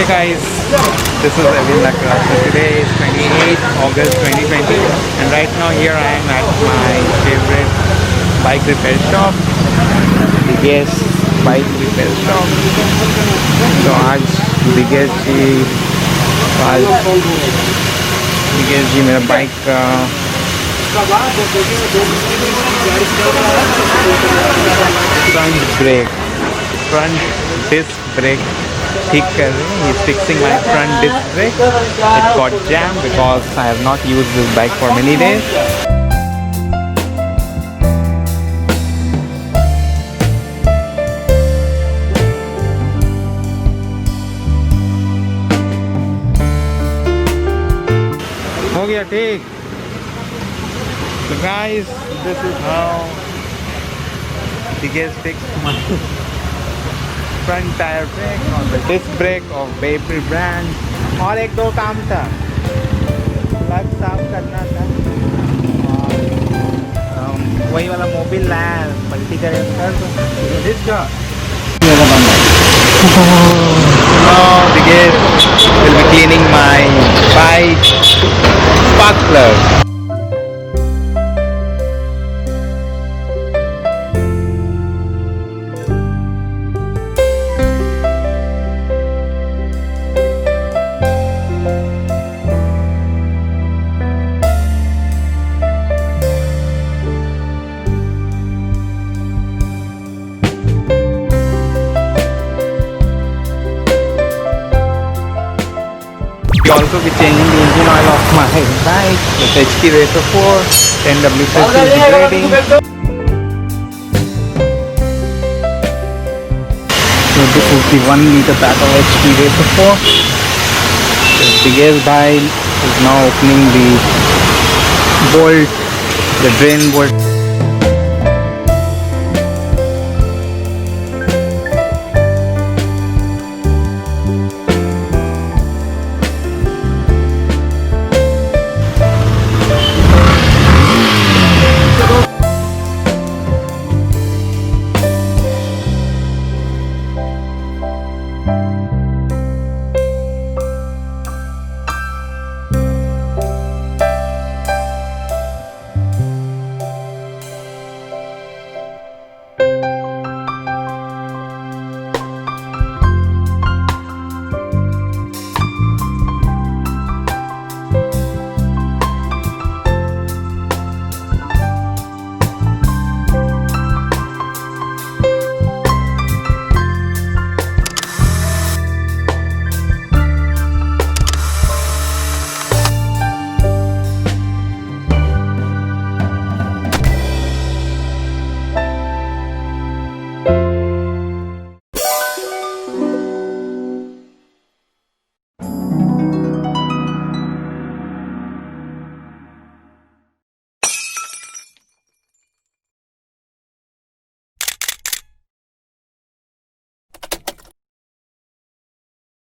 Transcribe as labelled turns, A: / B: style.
A: Guys, this is Evewin Lakra. So today is 28th August 2020 and right now here I am at my favorite bike repair shop, DEGESH bike repair shop. So आज DEGESH जी मेरा bike का front disc brake ठीक कर रहे हैं. He's fixing my front disc brake. It got jammed because I have not used this bike for many days. हो गया ठीक. So guys, this is how DEGESH fixed my front tire brake on the disc brake of BYBRE brand. और एक दो काम था, plug साफ करना था और वही वाला मोबिल लाया, पलटी करे कर दो. Now DEGESH will be cleaning my bike spark plug. Also be changing the engine oil of my bike with HT Racer 4, 10W50 rating. So this is the 1 liter pack of HT Racer 4. The DEGESH bike is now opening the bolt, the drain bolt.